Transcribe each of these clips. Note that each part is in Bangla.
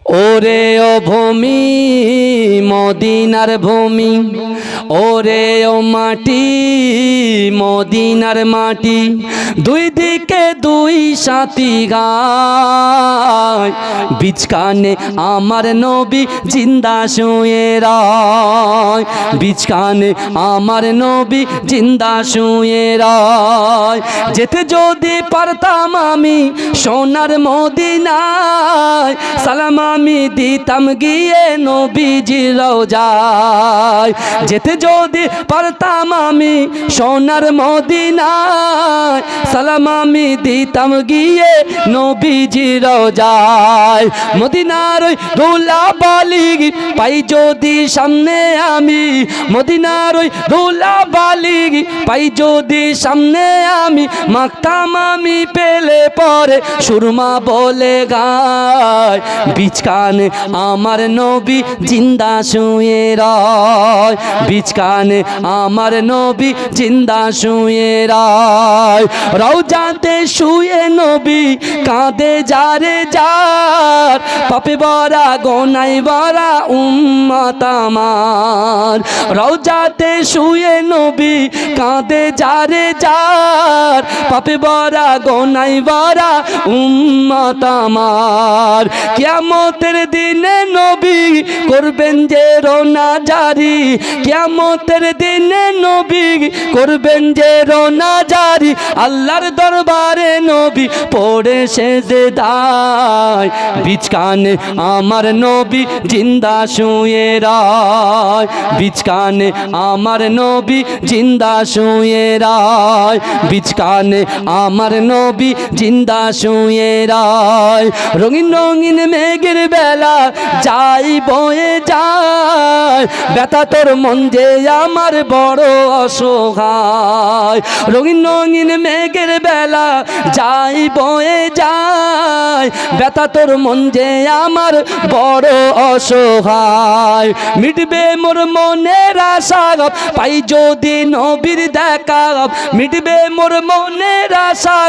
ওরে ও ভূমি মদিনার ভূমি, ওরে ও মাটি মদিনার মাটি, দুই দিকে দুই সাথী গায়, বিচকানে আমার নবী জিন্দা শুয়ে রয়, বিচকানে আমার নবী জিন্দা শুয়ে রয়। যেতে যদি পারতাম আমি সোনার মদিনায়, সালাম আমি দিতাম গিয়ে নবীজির রওজায়। যেতে যদি পারতাম আমি সোনার মদিনায়, সালাম আমি দিতাম গিয়ে নবীজির রওজায়। মদিনার ওই ধুলাবালি পাই যদি সামনে আমি, মদিনার ওই ধুলাবালি পাই যদি সামনে আমি, মাখতাম আমি পেলে পরে সুরমা বলে গায়, বিচকানে আমার নবী জিন্দা শুয়ে রয়, বিচকানে আমার নবী জিন্দা শুয়ে রয়। রওজাতে শুয়ে নবী কাঁদে যারে যার, পাপে ভরা গোনাই ভরা উম্মত আমার। রওজাতে শুয়ে নবী কাঁদে যারে যার, পাপে ভরা গোনাই ভরা উম্মত আমার। কিয়ামতের দিনে নবী করবেন যে রোনা জারি, কিয়ামতের দিনে নবী করবেন যে রোনা জারি, আল্লাহর দরবারে নবী পড়ে সেজদায়, বিচকানে আমার নবী জিন্দা শুয়ে রয়, বিচকানে আমার নবী জিন্দা শুয়ে রয়, বিচকানে আমার নবী জিন্দা শুয়ে রয়। রঙিন রঙিন মেঘের বেলা যাই বয়ে যায়, ব্যথা তোর মন যে আমার বড় অসহায়। রঙিন রঙিন মেঘের বেলা যাই বয়ে যায়, ব্যথা তোর মন যে আমার বড় অসহায়। মিটবে মোর মনের আশা পাই যদি নবীর দেখা, মিটবে মোর মনের আশা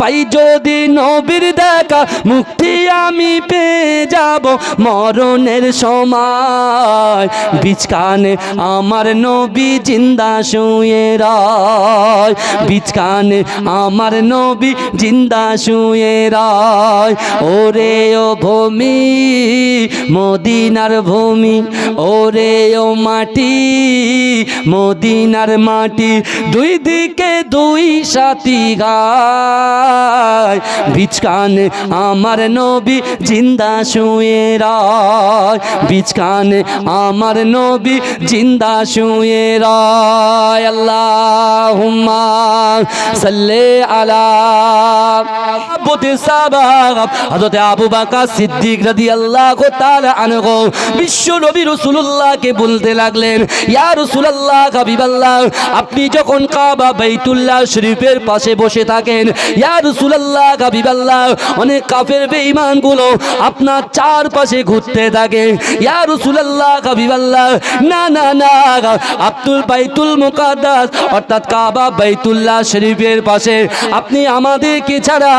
পাই যদি নবীর দেখা, মুক্তি আমি পেয়ে যাব মরণের সময়, বিচকানে আমার নবী জিন্দা শুয়ে রয়, বিচকানে আমার নবী জিন্দা শুয়ে রয়। ওরে ও ভূমি মদিনার ভূমি, ওরে ও মাটি মদিনার মাটি, দুই দিকে দুই সাথী গায়, বিচকানে আমার নবী জিন্দা শুয়ে রয়, বিচকানে আমার নবী জিন্দা শুয়ে রয়। আল্লাহুম্মা সাল্লি আলা হযরত আবু বকর সিদ্দিক রাদিয়াল্লাহু তাআলা আনহু বিশ্ব নবী রাসূলুল্লাহকে বলতে লাগলেন, ইয়া রাসূলুল্লাহ হাবিবাল্লাহ, আপনি যখন কাবা বাইতুল্লাহ শরীফের পাশে বসে থাকেন, ইয়া রাসূলুল্লাহ হাবিবাল্লাহ, অনেক কাফের বেঈমানগুলো আপনার চারপাশে ঘুরতে থাকে, ইয়া রাসূলুল্লাহ হাবিবাল্লাহ, না না না, আব্দুল বাইতুল মুকাদ্দাস অর্থাৎ কাবা বাইতুল্লাহ শরীফের পাশে আপনি আমাদেরকে ছাড়া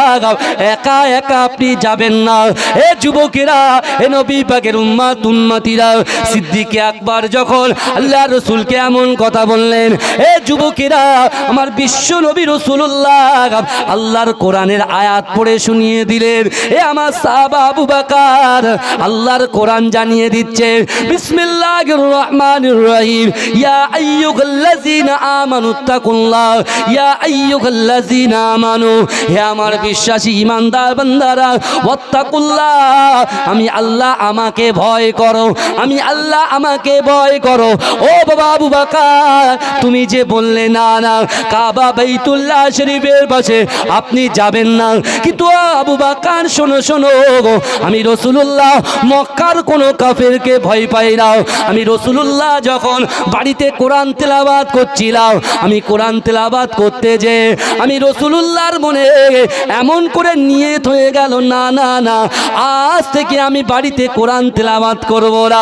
একা একা আপনি যাবেন না। এ যুবকেরা, এ নবী পাকের উম্মত উম্মতিরা, সিদ্দিক আকবর যখন আল্লাহ রাসূলকে এমন কথা বললেন, এ যুবকেরা, আমার বিশ্ব নবী রাসূলুল্লাহ আল্লাহর কোরআনের আয়াত পড়ে শুনিয়ে দিলেন। এ আমার সাহাবা আবু বকর আল্লাহর কোরআন জানিয়ে দিচ্ছে, বিসমিল্লাহির রহমানির রহিম, ইয়া আইয়ুহাল্লাযীনা আমানু তাকুল্লাহ, ইয়া আইয়ুহাল্লাযীনা আমানু, হে আমার বিশ্বাসী ঈমানদার বান্দারা, ওয়াত্তাকুল্লাহ, আমি আল্লাহ আমাকে ভয় করো, আমি আল্লাহ আমাকে ভয় করো। ও বাবা আবু বকর, তুমি যে বললে না না কাবা বাইতুল্লাহ শরীফের পাশে আপনি যাবেন না, কিন্তু আবু বকর শোনো শোনো, আমি রাসূলুল্লাহ মক্কার কোনো কাফেরকে ভয় পাই না। আমি রাসূলুল্লাহ যখন বাড়িতে কোরআন তেলাওয়াত করছিলাম, আমি কোরআন তেলাওয়াত করতে যে আমি রাসূলুল্লাহর মনে এমন করে নিয়ত হয়ে গেল, না না না, আজ থেকে আমি বাড়িতে কোরআন তেলাওয়াত করব না,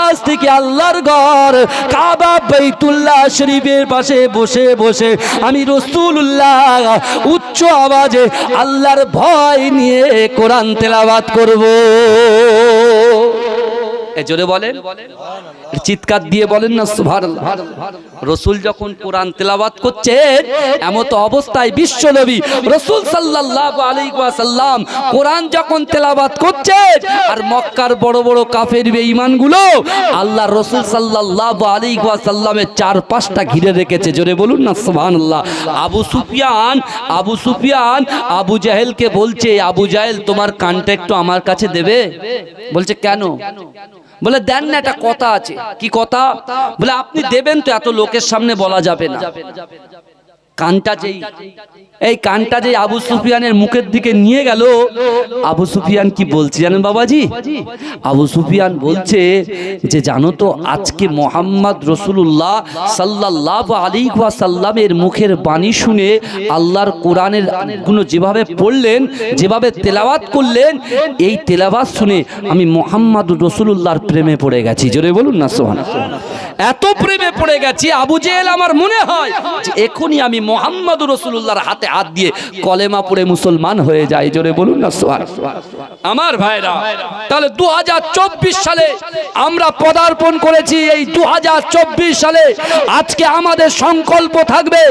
আজ থেকে আল্লাহর ঘর কাবা বাইতুল্লাহ শরীফের পাশে বসে বসে আমি রাসূলুল্লাহ উচ্চ আওয়াজে আল্লাহর ভয় নিয়ে কোরআন তেলাওয়াত করব। জোরে বলেন, চিৎকার দিয়ে বলেন না সুবহানাল্লাহ। রাসূল যখন কোরআন তেলাওয়াত করছেন এমত অবস্থায় বিশ্বনবী রাসূল সাল্লাল্লাহু আলাইহি ওয়াসাল্লাম কোরআন যখন তেলাওয়াত করছেন আর মক্কার বড় বড় কাফের বেঈমানগুলো আল্লাহর রাসূল সাল্লাল্লাহু আলাইহি ওয়াসাল্লামের চারপাশটা ঘিরে রেখেছে। জোরে বলুন না সুবহানাল্লাহ। আবু সুফিয়ান আবু জাহেলকে বলছে, আবু জাহেল তোমার কানটা একটু আমার কাছে দেবে? বলছে কেন? বলে দেন না, একটা কথা আছে। কি কথা? বলে আপনি দেবেন তো, এত লোকের সামনে বলা যাবে না। কানটা যেই আবু সুফিয়ানের মুখের দিকে নিয়ে গেল, আবু সুফিয়ান কি বলছে জানেন বাবাজি? আবু সুফিয়ান বলছে যে জানো তো আজকে মোহাম্মদ রাসূলুল্লাহ সাল্লাল্লাহু আলাইহি ওয়াসাল্লামের মুখের বাণী শুনে আল্লাহর কোরআনের গুলো যেভাবে পড়লেন, যেভাবে তেলাওয়াত করলেন, এই তেলাওয়াত শুনে আমি মোহাম্মদ রাসূলুল্লাহর প্রেমে পড়ে গেছি। জোরে বলুন না সুবহানাল্লাহ। এত প্রেমে পড়ে গেছি আবু জেহেল আমার মনে হয় যে এখনই আমি মোহাম্মদ রাসূলুল্লাহর হাতে হাত দিয়ে কলেমা পড়ে মুসলমান হয়ে যায়। জোরে বলুন না সুবহানাল্লাহ। আমার ভাইরা, তাহলে 2024 সালে আমরা পদার্পণ করেছি। এই 2024 সালে আজকে আমাদের সংকল্প থাকবে,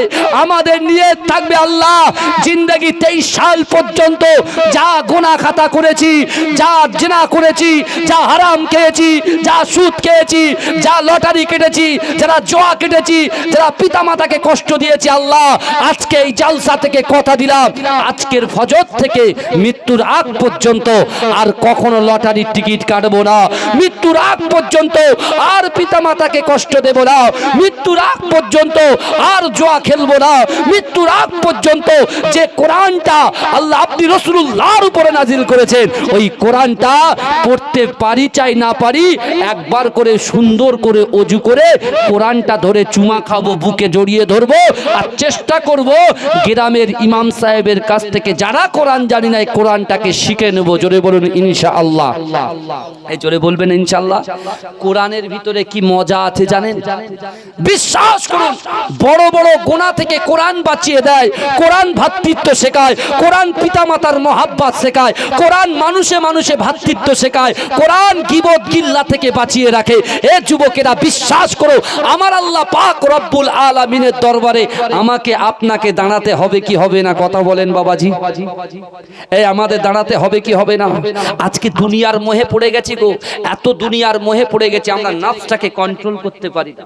আমাদের নিয়ত থাকবে, আল্লাহ জিন্দেগি 23 সাল পর্যন্ত যা গুনাহ খাতা করেছি, যা জিনা করেছি, যা হারাম খেয়েছি, যা সুদ খেয়েছি, যা লটারি কেটেছি, যারা জোয়া কেটেছি, যারা পিতামাতাকে কষ্ট দিয়েছি, আল্লাহ আজকে এই জালসা থেকে কথা দিলাম আজকের ফজর থেকে মৃত্যুর আগ পর্যন্ত আর কখনো লটারির টিকিট কাটবো না। মৃত্যুর আগ পর্যন্ত আর পিতামাতাকে কষ্ট দেব না। মৃত্যুর আগ পর্যন্ত আর জোয়া খেলবো না। মৃত্যুর আগ পর্যন্ত যে কোরআনটা আল্লাহ আপনি রাসূলুল্লাহর উপরে নাজিল করেছেন ওই কোরআনটা পড়তে পারি চাই না পারি, একবার করে সুন্দর করে ওযু করে কোরআনটা ধরে চুমা খাবো, বুকে জড়িয়ে ধরবো আর চেষ্টা করব গ্রামের ইমাম সাহেবের কাছ থেকে যারা কোরআন জানি না কোরআনটাকে শিখে নেব। জোরে বলুন ইনশাআল্লাহ। এই জোরে বলবেন ইনশাআল্লাহ। কোরআনের ভিতরে কি মজা আছে জানেন? বিশ্বাস করুন, বড় বড় গুনাহ থেকে কোরআন বাঁচিয়ে দেয়। কোরআন ভ্রাতৃত্ব শেখায়, কোরআন পিতামাতার মহাব্বত শেখায়, কোরআন মানুষে মানুষে ভ্রাতৃত্ব শেখায়, কোরআন গীবত গিল্লা থেকে বাঁচিয়ে রাখে। এ যুবকেরা বিশ্বাস করো, আমার আল্লাহ পাক রব্বুল আলামিনের দরবারে আমাকে আপনাকে দাঁড়াতে হবে কি হবে না? কথা বলেন বাবাজি। এই আমাদের দাঁড়াতে হবে কি হবে না? আজকে দুনিয়ার মোহে পড়ে গেছি গো, এত দুনিয়ার মোহে পড়ে গেছি আমরা নফসটাকে কন্ট্রোল করতে পারি না।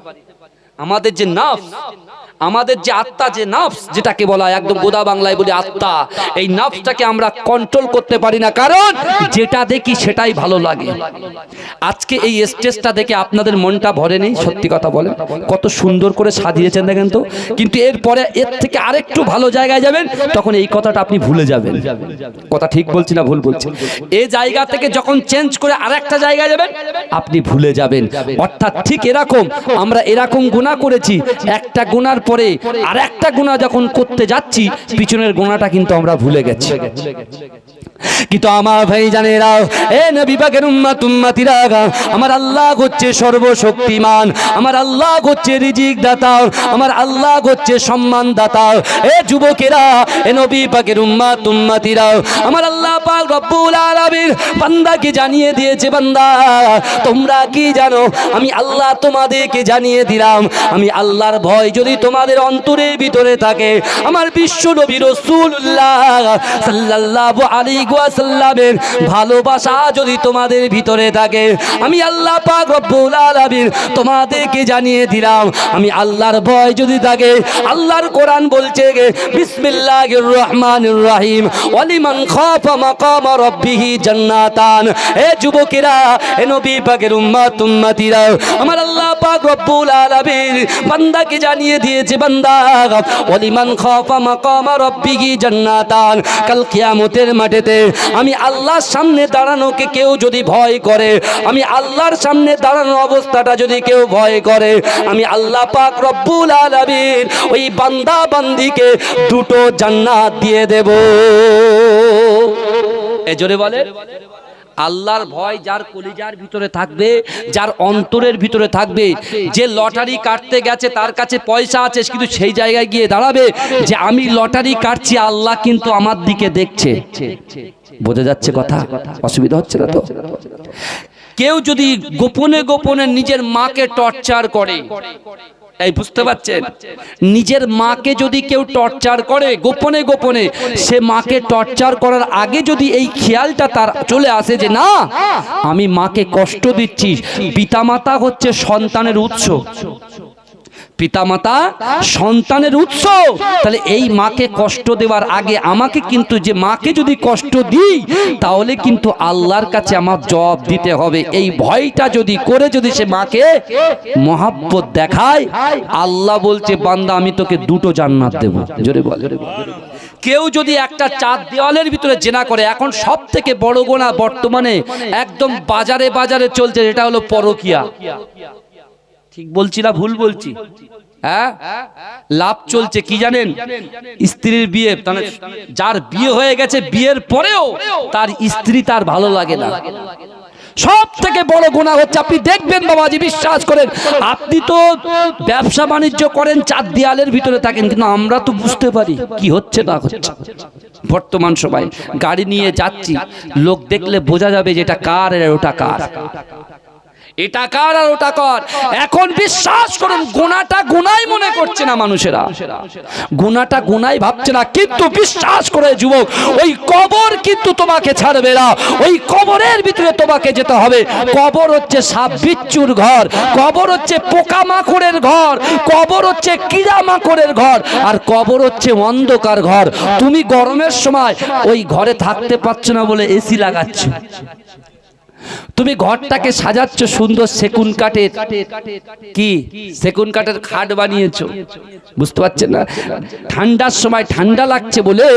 আমাদের যে নফস, আমাদের যে আত্মা, যে নফস যেটাকে বলা হয় একদম গোদা বাংলায় বলি আত্মা, এই নফসটাকে আমরা কন্ট্রোল করতে পারি না। কারণ যেটা দেখি সেটাই ভালো লাগে। আজকে এই স্টেজটা দেখে আপনাদের মনটা ভরে নেই? সত্যি কথা বলেন, কত সুন্দর করে সাজিয়েছেন দেখেন তো। কিন্তু এরপরে এর থেকে আরেকটু ভালো জায়গায় যাবেন, তখন এই কথাটা আপনি ভুলে যাবেন। কথা ঠিক বলছি না ভুল বলছি? এই জায়গা থেকে যখন চেঞ্জ করে আরেকটা জায়গায় যাবেন আপনি ভুলে যাবেন। অর্থাৎ ঠিক এরকম আমরা এরকম গুনাহ করেছি, একটা গুনার পরে আর একটা গুনাহ যখন করতে যাচ্ছি পিছনের গুনাহটা কিন্তু আমরা ভুলে গেছি। কিন্তু আমার ভাই জানেরা, এ নবী পাকের উম্মত উম্মতিরা, আমার আল্লাহ হচ্ছে সর্বশক্তিমান, আমার আল্লাহ হচ্ছে রিজিক দাতা, আমার আল্লাহ হচ্ছে সম্মান দাতা। এ যুবকেরা, এ নবী পাকের উম্মত উম্মতিরা, আমার আল্লাহ পাক রব্বুল আলামিন বান্দাকে জানিয়ে দিয়েছে, বান্দা তোমরা কি জানো? আমি আল্লাহ তোমাদেরকে জানিয়ে দিলাম, আমি আল্লাহর ভয় যদি তোমাদের অন্তরের ভিতরে থাকে, আমার বিশ্ব নবী রাসূলুল্লাহ সাল্লাল্লাহু আলাইহি ওয়াসাল্লামের ভালোবাসা যদি তোমাদের ভিতরে থাকে, আমি আল্লাহ পাক রব্বুল আলামিন তোমাদেরকে জানিয়ে দিলাম, আমি আল্লাহর ভয় যদি থাকে, আল্লাহর কোরআন বলছে বিসমিল্লাহির রহমানির রহিম, ওয়ালিমান খাফা মাকাম রাব্বিহি জান্নাতান। হে যুবকেরা, হে নবী পাকের উম্মত উম্মতিরা, আমার আল্লাহ পাক রব্বুল আলামিন বান্দাকে জানিয়ে দিয়েছে, বান্দা ওয়ালিমান খাফা মাকাম রাব্বিহি জান্নাতান। কাল কিয়ামতের মাঠেতে আমি আল্লাহর সামনে দাঁড়ানোকে কেউ যদি ভয় করে, আমি আল্লাহর সামনে দাঁড়ানো অবস্থাটা যদি কেউ ভয় করে, আমি আল্লাহ পাক রব্বুল আলামিন ওই বান্দা বান্দিকে দুটো জান্নাত দিয়ে দেব। এ জোরে বলে, আল্লাহর ভয় যার কলিজার ভিতরে থাকবে, যার অন্তরের ভিতরে থাকবে, যে লটারি কাটতে গেছে তার কাছে পয়সা আছে কিন্তু সেই জায়গায় গিয়ে দাঁড়াবে যে আমি লটারি কাটছি, আল্লাহ কিন্তু আমার দিকে দেখছে। বোঝা যাচ্ছে কথা? অসুবিধা হচ্ছে না তো? কেউ যদি গোপনে গোপনে নিজের মাকে টর্চার করে, এই বুঝতে পারছেন, নিজের মাকে যদি কেউ টর্চার করে গোপনে গোপনে, সে মাকে টর্চার করার আগে যদি এই খেয়ালটা তার চলে আসে যে না আমি মাকে কষ্ট দিচ্ছি, পিতামাতা হচ্ছে সন্তানের উৎস, পিতামাতা সন্তানের উৎস, তাহলে এই মাকে কষ্ট দেওয়ার আগে আমাকে কিন্তু, যে মাকে যদি কষ্ট দিই তাহলে কিন্তু আল্লাহর কাছে আমার জবাব দিতে হবে। এই ভয়টা যদি করে যদি সে মাকে মহাব্বত দেখায়, আল্লাহ বলছে বান্দা আমি তোকে 2টো জান্নাত দেব। জোরে বল। কেউ যদি একটা 4 দেওয়ালের ভিতরে জেনা করে, এখন সব থেকে বড় গোনা বর্তমানে একদম বাজারে বাজারে চলছে, এটা হলো পরকিয়া। ঠিক বলছি না ভুল বলছি? হ্যাঁ, লাভ চলছে কি জানেন? স্ত্রীর বিয়ে, যার বিয়ে হয়ে গেছে বিয়ের পরেও তার স্ত্রী তার ভালো লাগে না। সব থেকে বড় গুনাহ হচ্ছে, আপনি দেখবেন বাবাজি, বিশ্বাস করেন, আপনি তো ব্যবসা বাণিজ্য করেন 4 দেয়ালের ভিতরে থাকেন, কিন্তু আমরা তো বুঝতে পারি কি হচ্ছে না হচ্ছে। বর্তমান সময় গাড়ি নিয়ে যাচ্ছি, লোক দেখলে বোঝা যাবে যে এটা কার আর ওটা কার, এটা কার আর ওটা কার। এখন বিশ্বাস করুন গুনাহটা গুনাই মনে করছে না মানুষেরা, গুনাহটা গুনাই ভাবছে না। কিন্তু বিশ্বাস করে যুবক, ওই কবর কিন্তু তোমাকে ছাড়বে না, ওই কবরের ভিতরে তোমাকে যেতে হবে। কবর হচ্ছে সাপ বিচ্ছুর ঘর, কবর হচ্ছে পোকামাকড়ের ঘর, কবর হচ্ছে কীড়ামাকড়ের ঘর, আর কবর হচ্ছে অন্ধকার ঘর। তুমি গরমের সময় ওই ঘরে থাকতে পারছো না বলে এসি লাগাচ্ছ, তুমি ঘরটাকে সাজাচ্ছ সুন্দর সেগুন কাঠের, কি সেগুন কাঠের খাট বানিয়েছো, বুঝতে পারছেন না? ঠান্ডার সময় ঠান্ডা লাগছে বলে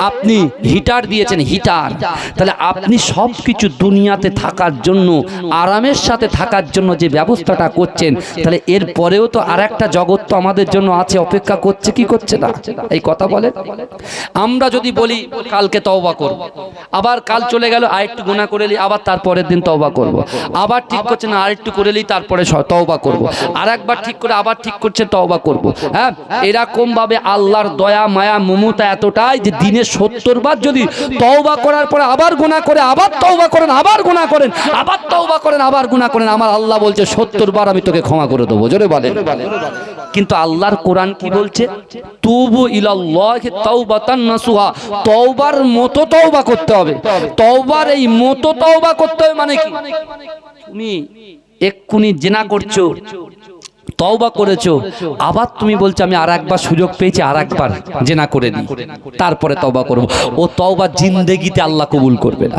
আপনি হিটার দিয়েছেন, হিটার। তাহলে আপনি সব কিছু দুনিয়াতে থাকার জন্য, আরামের সাথে থাকার জন্য যে ব্যবস্থাটা করছেন, তাহলে এর পরেও তো আর একটা জগৎ তো আমাদের জন্য আছে, অপেক্ষা করছে, কি করছে না? এই কথা বলে। আমরা যদি বলি কালকে তওবা করব, আবার কাল চলে গেল আরেকটু গুনাহ করে নিই, আবার তারপরের দিন তওবা করব, আবার ঠিক করছে না আরেকটু করে নিই তারপরে তওবা করব, আর একবার ঠিক করে আবার ঠিক করছে তওবা করব। হ্যাঁ, এরকম ভাবে আল্লাহর দয়া মায়া মমতা এতটাই যে দিনে 70 বার যদি তওবা করার পরে আবার গুনাহ করে, আবার তওবা করেন, আবার গুনাহ করেন, আবার তওবা করেন, আবার গুনাহ করেন, আমার আল্লাহ বলছে 70 বার আমি তোকে ক্ষমা করে দেবো। জোরে বলেন। কিন্তু আল্লাহর কোরআন কি বলছে? তুবু ইলাল্লাহি তাওবাতান নাসুহা, তওবার মতো তওবা করতে হবে। তওবার এই মতো তওবা করতে হবে মানে কি? তুমি এক্ষুনি জিনা করছো, তওবা করেছো, আবার তুমি বলছো আমি আর একবার সুযোগ পেয়েছি, আর একবার জিনা করে নিই, তারপরে তওবা করব। ও তওবা জিন্দেগিতে আল্লাহ কবুল করবে না।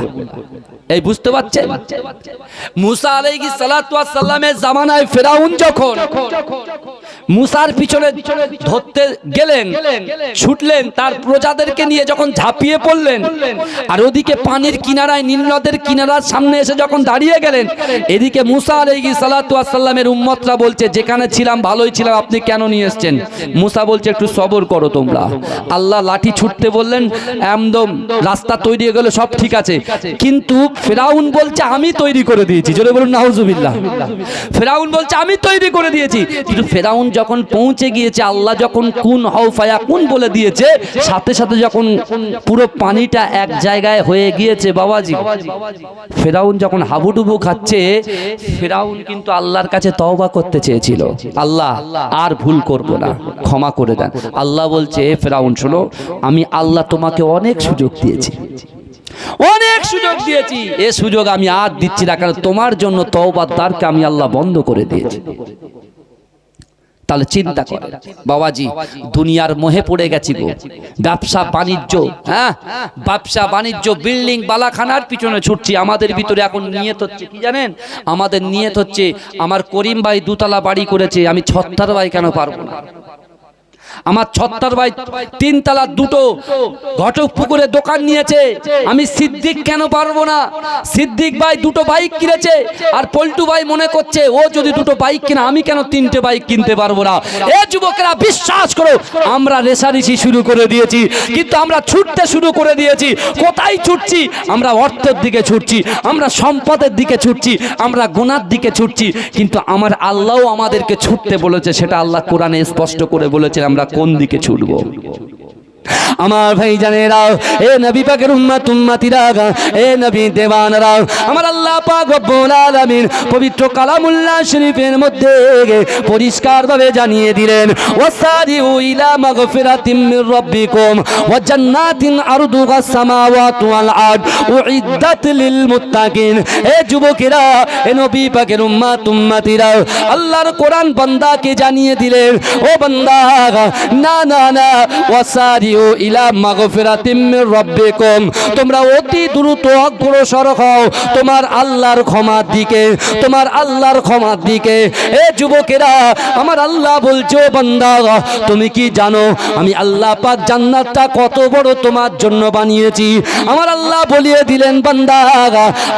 এই বুঝতে পারছেন? মুসা আলাইহিস সালাতু ওয়াস সালামের জামানায় ফেরাউন যখন মুসার পিছনে ধরতে গেলেন, ছুটলেন, তার প্রজাদেরকে নিয়ে যখন ঝাঁপিয়ে পড়লেন, আর ওদিকে পানির কিনারায়, নীল নদের কিনারার সামনে এসে যখন দাঁড়িয়ে গেলেন, এদিকে মুসা আলাইহিস সালাতু ওয়াস সালামের উম্মতরা বলছে যেখানে ছিলাম ভালোই ছিলাম, আপনি কেন নিয়ে এসেছেন? মুসা বলছে একটু সবর করো তোমরা। আল্লাহ লাঠি ছুটতে বললেন, একদম রাস্তা তৈরি হয়ে গেল, সব ঠিক আছে। কিন্তু ফেরাউন বলছে আমি তৈরি করে দিয়েছি। জোরে বলুন নাউজুবিল্লাহ। ফেরাউন বলছে আমি তৈরি করে দিয়েছি। কিন্তু ফেরাউন যখন পৌঁছে গিয়েছে, আল্লাহ যখন কুন হও ফায়াকুন বলে দিয়েছে, সাথে সাথে যখন পুরো পানিটা এক জায়গায় হয়ে গিয়েছে বাবাজি, ফেরাউন যখন হাবুডুবু খাচ্ছে, ফেরাউন কিন্তু আল্লাহর কাছে তওবা করতে চেয়েছিল, আল্লাহ আর ভুল করব না, ক্ষমা করে দেন। আল্লাহ বলছে ফেরাউন শোনো, আমি আল্লাহ তোমাকে অনেক সুযোগ দিয়েছি, অনেক সুযোগ দিয়েছি, এ সুযোগ আমি আর দিচ্ছি না, কারণ তোমার জন্য তওবার দ্বারকে আমি আল্লাহ বন্ধ করে দিয়েছি। তাহলে চিন্তা করে বাবাজি, দুনিয়ার মোহে পড়ে গেছি গো, ব্যবসা বাণিজ্য, হ্যাঁ ব্যবসা বাণিজ্য, বিল্ডিং বালাখানার পিছনে ছুটছি। আমাদের ভিতরে এখন নিয়ত হচ্ছে কি জানেন? আমাদের নিয়ত হচ্ছে আমার করিম ভাই 2 তলা বাড়ি করেছে, আমি 76 ভাই কেন পারবো না? আমার 76 ভাই 3 তলা 2টো ঘটক পুকুরে দোকান নিয়েছে, আমি সিদ্দিক কেন পারবো না? সিদ্দিক ভাই 2টো বাইক কিনেছে, আর পল্টু ভাই মনে করছে ও যদি 2টো বাইক কিনে আমি কেন 3টে বাইক কিনতে পারবো না? এ যুবকেরা বিশ্বাস করো, আমরা রেসারেসি শুরু করে দিয়েছি, কিন্তু আমরা ছুটতে শুরু করে দিয়েছি। কোথায় ছুটছি? আমরা অর্থের দিকে ছুটছি, আমরা সম্পদের দিকে ছুটছি, আমরা গুনার দিকে ছুটছি। কিন্তু আমার আল্লাহও আমাদেরকে ছুটতে বলেছে, সেটা আল্লাহ কোরআনে স্পষ্ট করে বলেছে আমরা কোন দিকে ছুটবো। আমার ভাই জানেরা, এ নবী পাকের উম্মত উম্মতিরা, এ নবী দেওয়ানরা, আমার আল্লাহ পাক রব্বুল আলামিন পবিত্র কালামুল্লাহ শরীফের মধ্যে পরিষ্কারভাবে জানিয়ে দিলেন, ওয়াসারিউ ইলা মাগফিরাতিম মির রাব্বিকুম ওয়া জান্নাতিন আরদুহাস সামাওয়াতু ওয়াল আরদ উইদ্দাত লিল মুত্তাকিন। এ যুবকেরা, এ নবী পাকের উম্মত উম্মতিরা, আল্লাহর কোরআন বান্দাকে জানিয়ে দিলেন, ও বান্দা, না না না, ওয়াসারিউ ইলা মাগফিরাতিম মির রাব্বিকুম, তোমরা অতি দ্রুত অগ্রসর হও তোমার আল্লাহর ক্ষমার দিকে, তোমার আল্লাহর ক্ষমার দিকে। এ যুবকেরা, আমার আল্লাহ বলছে, ও বান্দা, তুমি কি জানো আমি আল্লাহ পাক জান্নাতটা কত বড় তোমার জন্য বানিয়েছি? আমার আল্লাহ বলিয়ে দিলেন, বান্দা,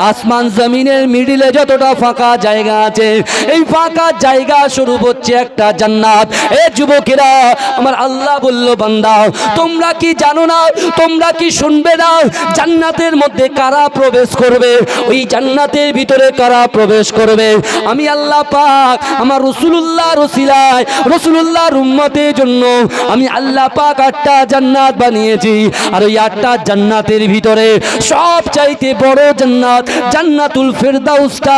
আসমান জমিনের মিডিলে যতটা ফাঁকা জায়গা আছে, এই ফাঁকা জায়গা স্বরূপ হচ্ছে একটা জান্নাত। এ যুবকেরা, আমার আল্লাহ বলল, বান্দা, তোমরা কি জানো না, তোমরা কি শুনবে না, জান্নাতের মধ্যে কারা প্রবেশ করবে? ওই জান্নাতের ভিতরে কারা প্রবেশ করবে? আমি আল্লাহ পাক আমার রাসূলুল্লাহর ওসিলায়, রাসূলুল্লাহর উম্মতের জন্য আমি আল্লাহ পাক 8টা জান্নাত বানিয়েছি। আর ওই 8টা জান্নাতের ভিতরে সবচাইতে বড় জান্নাত জান্নাতুল ফেরদাউসটা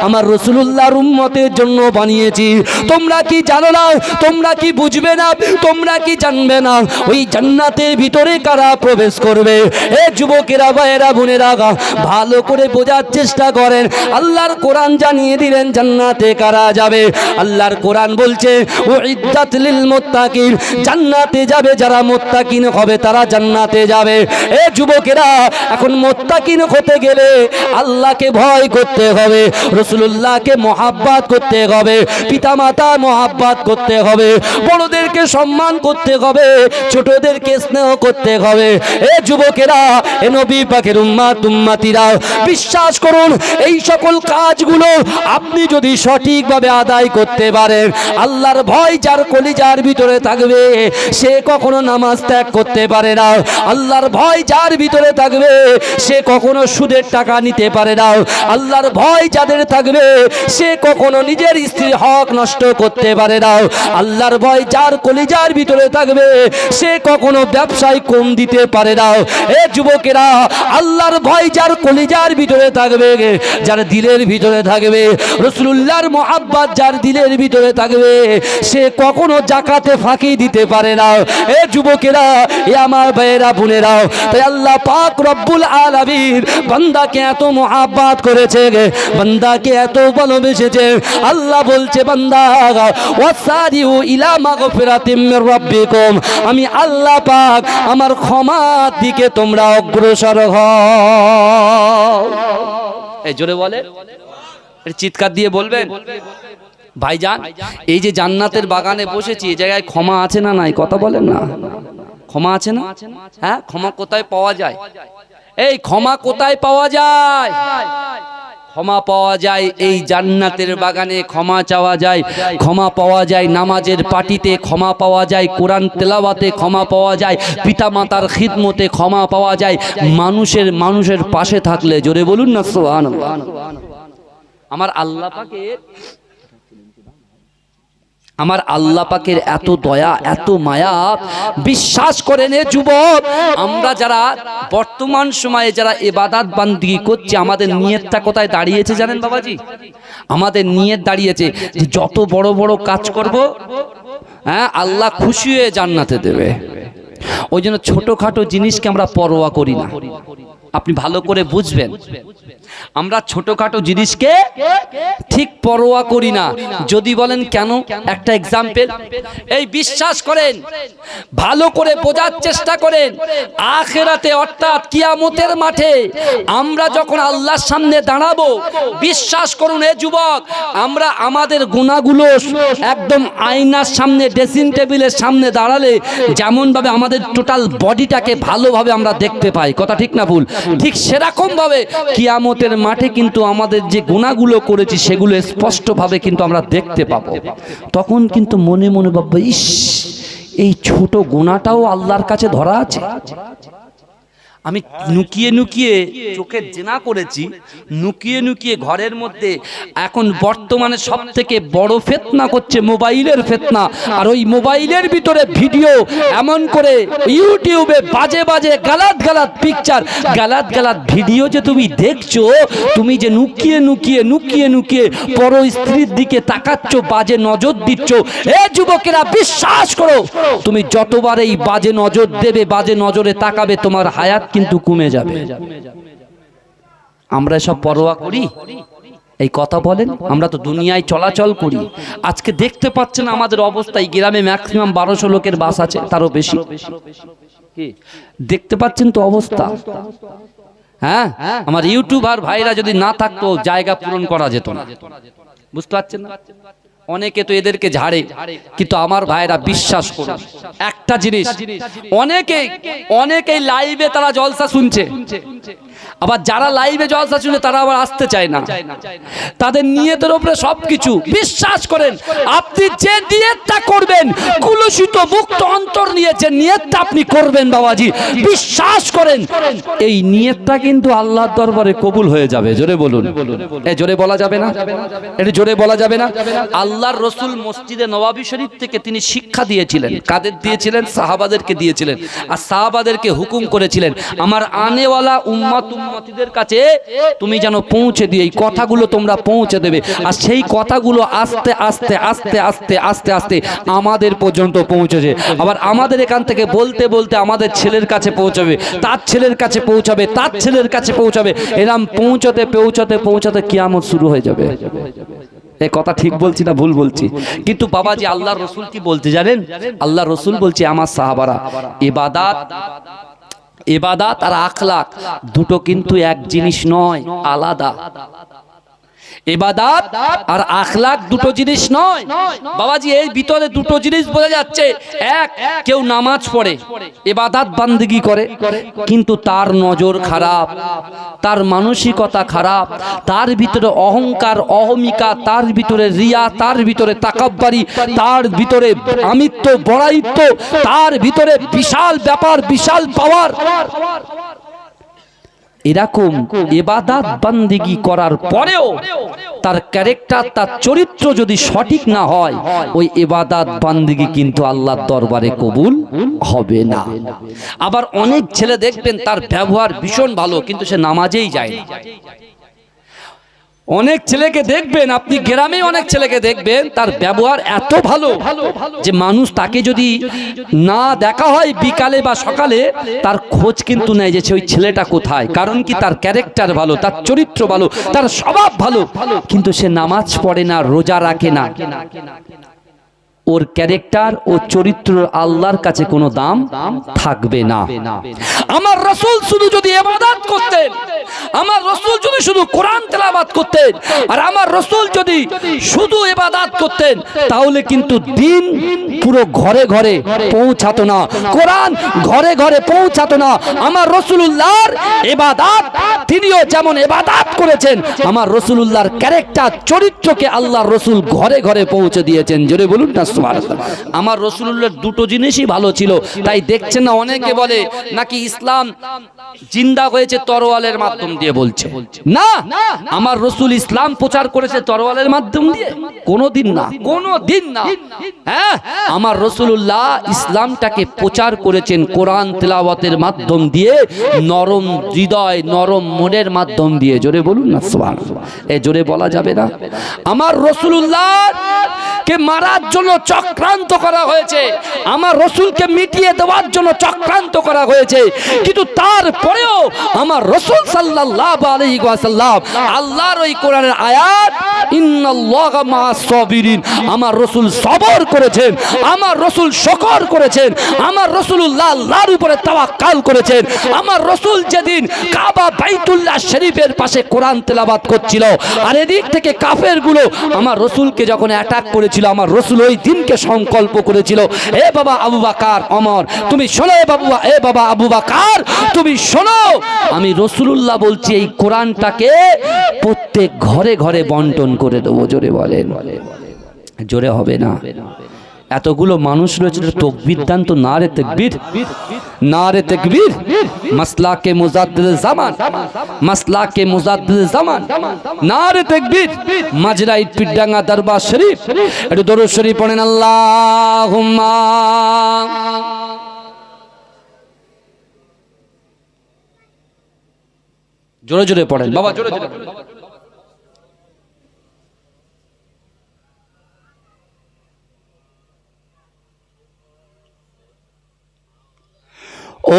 আমার রাসূলুল্লাহর উম্মতের জন্য বানিয়েছি। তোমরা কি জানো না, তোমরা কি বুঝবে না, তোমরা কি জানবে না ওই জান্নাতের ভিতরে কারা প্রবেশ করবে? এ যুবকেরা, ভাইয়েরা, বোনেরা, ভালো করে বোঝার চেষ্টা করেন। আল্লাহর কোরআন জানিয়ে দিলেন জান্নাতে কারা যাবে। আল্লাহর কোরআন বলছে, উইদ্দাত লিল মুত্তাকিন, জান্নাতে যাবে যারা মুত্তাকিন হবে, তারা জান্নাতে যাবে। এ যুবকেরা, এখন মুত্তাকিন হতে গেলে আল্লাহকে ভয় করতে হবে, রাসূলুল্লাহকে মহব্বত করতে হবে, পিতামাতা মহব্বত করতে হবে, বড়দেরকে সম্মান করতে হবে, ছোটদেরকে স্নেহ করতে হবে। এ যুবকেরা, এ নবী পাকের উম্মত উম্মতিরা, বিশ্বাস করুন, এই সকল কাজগুলো আপনি যদি সঠিকভাবে আদায় করতে পারেন, আল্লাহর ভয় যার কলিজার ভিতরে থাকবে, সে কখনো নামাজ ত্যাগ করতে পারে না। আল্লাহর ভয় যার ভিতরে থাকবে, সে কখনো সুদের টাকা নিতে পারে না। আল্লাহর ভয় যাদের থাকবে, সে কখনো নিজের স্ত্রীর হক নষ্ট করতে পারে না। আল্লাহর ভয় যার কলিজার ভিতরে থাকবে, সে কখনো ব্যবসায় কম দিতে পারে না। এ যুবকেরা, আল্লাহর ভয় যার কলিজার ভিতরে থাকবে, যার দিলের ভিতরে থাকবে, রাসূলুল্লাহর মহব্বত যার দিলের ভিতরে থাকবে, সে কখনো যাকাতে ফাঁকি দিতে পারে না। এ যুবকেরা, এ আমার ভাইয়েরা, বোনেরা, তাই আল্লাহ পাক রব্বুল আলামিন বান্দাকে এত মহব্বত করেছে, বান্দাকে এত ভালোবেসেছে। আল্লাহ বলছে, বান্দা, ওয়াসারিউ ইলা মাগফিরাতিম মির রাব্বিকুম, আমি আল্লাহ পাক আমার ক্ষমার দিকে তোমরা অগ্রসর হও। এই জোরে বলে, চিৎকার দিয়ে বলবেন। ভাইজান, এই যে জান্নাতের বাগানে বসেছি, এই জায়গায় ক্ষমা আছে না নাই? কথা বলেন না, ক্ষমা আছে না? হ্যাঁ, ক্ষমা কোথায় পাওয়া যায়? এই ক্ষমা কোথায় পাওয়া যায়? ক্ষমা পাওয়া যায় এই জান্নাতের বাগানে, ক্ষমা চাওয়া যায়, ক্ষমা পাওয়া যায় নামাজের পাটিতে, ক্ষমা পাওয়া যায় কোরআন তেলাওয়াতে, ক্ষমা পাওয়া যায় পিতামাতার খিদমতে, ক্ষমা পাওয়া যায় মানুষের পাশে থাকলে। জোরে বলুন না সুবহানাল্লাহ। আমার আল্লাহ পাকের এত দয়া, এত মায়া, বিশ্বাস করেন এ যুবক, আমরা যারা বর্তমান সময়ে যারা ইবাদত বান্দিগি করছি, আমাদের নিয়তটা কোথায় দাঁড়িয়েছে জানেন বাবাজি? আমাদের নিয়ত দাঁড়িয়েছে যে যত বড় বড় কাজ করব, হ্যাঁ, আল্লাহ খুশি হয়ে জান্নাতে দেবে। ওই জন্য ছোটখাটো জিনিসকে আমরা পরোয়া করি না। আপনি ভালো করে বুঝবেন, আমরা ছোটখাটো জিনিসকে ঠিক পরোয়া করি না। যদি বলেন কেন, একটা এক্সাম্পল, এই বিশ্বাস করেন, ভালো করে বোঝার চেষ্টা করেন, আখিরাতে অর্থাৎ কিয়ামতের মাঠে আমরা যখন আল্লাহর সামনে দাঁড়াবো, বিশ্বাস করুন এ যুবক, আমরা আমাদের গুনাহগুলো একদম আয়নার সামনে, ড্রেসিং টেবিলের সামনে দাঁড়ালে যেমন ভাবে আমাদের টোটাল বডিটাকে ভালোভাবে আমরা দেখতে পাই, কথা ঠিক না ভুল? ঠিক সেরকম ভাবে কিয়ামতের মাঠে কিন্তু আমাদের যে গুনাহগুলো করেছি সেগুলো স্পষ্টভাবে কিন্তু আমরা দেখতে পাবো। তখন কিন্তু মনে মনে ভাববো, ইস, এই ছোট গুনাহটাও আল্লাহর কাছে ধরা আছে। আমি নুকিয়ে নুকিয়ে চোখের জেনা করেছি, নুকিয়ে নুকিয়ে ঘরের মধ্যে। এখন বর্তমানে সব থেকে বড় ফিতনা করছে মোবাইলের ফিতনা। আর ওই মোবাইলের ভিতরে ভিডিও এমন করে ইউটিউবে বাজে বাজে গালাত গালাত পিকচার, গালাত গালাত ভিডিও যে তুমি দেখছো, তুমি যে নুকিয়ে নুকিয়ে নুকিয়ে নুকিয়ে পর স্ত্রীর দিকে তাকাচ্ছ, বাজে নজর দিচ্ছ। এ যুবকেরা বিশ্বাস করো, তুমি যতবার এই বাজে নজর দেবে, বাজে নজরে তাকাবে, তোমার হায়াত কিন্তু কমে যাবে। আমরা সব পরোয়া করি? এই কথা বলেন, আমরা তো দুনিয়ায় চলাচল করি। আজকে দেখতে পাচ্ছেন আমাদের অবস্থা, এই গ্রামে ম্যাক্সিমাম 1200 লোকের বাস আছে, তারও বেশি। দেখতে পাচ্ছেন তো অবস্থা। হ্যাঁ, আমার ইউটিউবার ভাইরা যদি না থাকতো জায়গা পূরণ করা যেত না। বুঝতে পারছেন না? অনেকে তো এদেরকে ঝাড়ে, কিন্তু আমার ভাইরা বিশ্বাস করুন একটা জিনিস, অনেকেই লাইভে তারা জলসা শুনছে, আবার যারা লাইভে জলসা শুনে তারা আবার আসতে চায় না। তাদের নিয়তের উপরে সবকিছু। বিশ্বাস করেন, আপনি যে নিয়তটা করবেন, কুলুষিত মুক্ত অন্তর নিয়ে যে নিয়তটা আপনি করবেন বাবাজি, বিশ্বাস করেন এই নিয়তটা কিন্তু আল্লাহর দরবারে কবুল হয়ে যাবে। জোরে বলুন। এ জোরে বলা যাবে না? এটা জোরে বলা যাবে না? আল্লাহর রাসূল মসজিদে নববী শরীফ থেকে তিনি শিক্ষা দিয়েছিলেন। কাদের দিয়েছিলেন? সাহাবাদেরকে দিয়েছিলেন। আর সাহাবাদেরকে হুকুম করেছিলেন, আমার আনেওয়ালা উম্মতিদের কাছে তুমি যেন পৌঁছে দিয়ে এই কথাগুলো তোমরা পৌঁছে দেবে। আর সেই কথাগুলো আস্তে আস্তে আস্তে আস্তে আস্তে আস্তে আমাদের পর্যন্ত পৌঁছেছে। আবার আমাদের এখান থেকে বলতে বলতে আমাদের ছেলের কাছে পৌঁছাবে, তার ছেলের কাছে পৌঁছাবে, তার ছেলের কাছে পৌঁছাবে। এরকম পৌঁছাতে পৌঁছাতে পৌঁছাতে কিয়ামত শুরু হয়ে যাবে। এই কথা ঠিক বলছি না ভুল বলছি? কিন্তু বাবাজি আল্লাহর রাসূল কি বলতে জানেন? আল্লাহর রাসূল বলছে, আমার সাহাবারা, ইবাদত আর আখলাক দুটো কিন্তু এক জিনিস নয়, আলাদা। ইবাদত আর আখলাক দুটো জিনিস নয় বাবাজি। এই ভিতরে দুটো জিনিস বোঝা যাচ্ছে। এক, কেউ নামাজ পড়ে, ইবাদত বান্দেগি করে, কিন্তু তার নজর খারাপ, তার মানসিকতা খারাপ, তার ভিতরে অহংকার অহমিকা, তার ভিতরে রিয়া, তার ভিতরে তাকাব্বারি, তার ভিতরে আমিত্ব বড়াইত্ব, তার ভিতরে বিশাল ব্যাপার, বিশাল পাওয়ার। এরকম ইবাদত বান্দেগি করার পরেও তার ক্যারেক্টার, তার চরিত্র যদি সঠিক না হয়, ওই ইবাদত বান্দেগি কিন্তু আল্লাহর দরবারে কবুল হবে না। আবার অনেক ছেলে দেখবেন তার ব্যবহার ভীষণ ভালো, কিন্তু সে নামাজেই যায় না। অনেক ছেলেকে দেখবেন, আপনি গ্রামে অনেক ছেলেকে দেখবেন তার ব্যবহার এত ভালো যে মানুষ তাকে যদি না দেখা হয় বিকালে বা সকালে, তার খোঁজ কিন্তু নেয় যে ওই ছেলেটা কোথায়। কারণ কি? তার ক্যারেক্টার ভালো, তার চরিত্র ভালো, তার স্বভাব ভালো, কিন্তু সে নামাজ পড়ে না, রোজা রাখে না। ওর ক্যারেক্টার ও চরিত্র আল্লাহর কাছে কোনো দাম থাকবে না। আমার রাসূল শুধু যদি ইবাদত করতেন, আমার রাসূল যদি শুধু কোরআন তেলাওয়াত করতেন, আর আমার রাসূল যদি শুধু ইবাদত করতেন, তাহলে কিন্তু দিন পুরো ঘরে ঘরে পৌঁছাতো না, কোরআন ঘরে ঘরে পৌঁছাতো না। আমার রাসূলুল্লাহর ইবাদত, তিনিও যেমন ইবাদত করেছেন, আমার রাসূলুল্লাহর ক্যারেক্টার চরিত্রকে আল্লাহর রাসূল ঘরে ঘরে পৌঁছে দিয়েছেন। জোরে বলুন না সুবহানাল্লাহ। আমার রাসূলুল্লাহর দুটো জিনিসই ভালো ছিল। তাই দেখছেন না, অনেকে বলে নাকি ইসলাম জিন্দা হয়েছে তরোয়ালের মাধ্যম দিয়ে, বলছে না, আমার রাসূল ইসলাম প্রচার করেছে তরোয়ালের মাধ্যম দিয়ে? কোনোদিন না, কোনোদিন না। হ্যাঁ, আমার রাসূলুল্লাহ ইসলামটাকে প্রচার করেছেন কোরআন তেলাওয়াতের মাধ্যম দিয়ে, নরম হৃদয়, নরম মনের মাধ্যম দিয়ে। জোরে বলুন না সুবহানাল্লাহ। এ জোরে বলা যাবে না? আমার রাসূলুল্লাহ কে মারার জন্য চক্রান্ত করা হয়েছে, আমার রাসূলকে মিটিয়ে দেওয়ার জন্য চক্রান্ত করা হয়েছে, কিন্তু তারপরেও আমার রাসূল সাল্লাল্লাহু আলাইহি ওয়াসাল্লাম আল্লাহর ওই কোরআনের আয়াত ইন্নাল্লাহা মা'আস সাবিরিন, আমার রাসূল সবর করেছেন, আমার রাসূল শুকর করেছেন, আমার রাসূলুল্লাহ আল্লাহর উপরে তাওয়াক্কুল করেছেন। আমার রাসূল যেদিন কাবা বাইতুল্লাহ শরীফের পাশে কোরআন তেলাওয়াত করছিল, আর এদিক থেকে কাফেরগুলো আমার রাসূলকে যখন অ্যাটাক করেছিল, আমার রাসূল ওই দিনকে সংকল্প করেছিল, এ বাবা আবু বকর ওমর তুমি শোনো, এ বাবা আবু বকর তুমি শোনো, আমি রাসূলুল্লাহ বলছি এই কোরআনটাকে প্রত্যেক ঘরে ঘরে বন্টন করে দেবো। জোরে বলেন, জোরে হবে না? এতগুলো মানুষ রয়েছে, তাকবীর দান তো নারে তাকবীর, নারে তাকবীর। মাসলাকে মুজাদ্দিদ জামান, মাসলাকে মুজাদ্দিদ জামান, নারে তাকবীর। মাজরা ইটপিডাঙ্গা দরবার শরীফ, একটু দরুদ শরীফ পড়েন আল্লাহুম্মা। জোরে জোরে পড়েন বাবা, জোরে জোরে।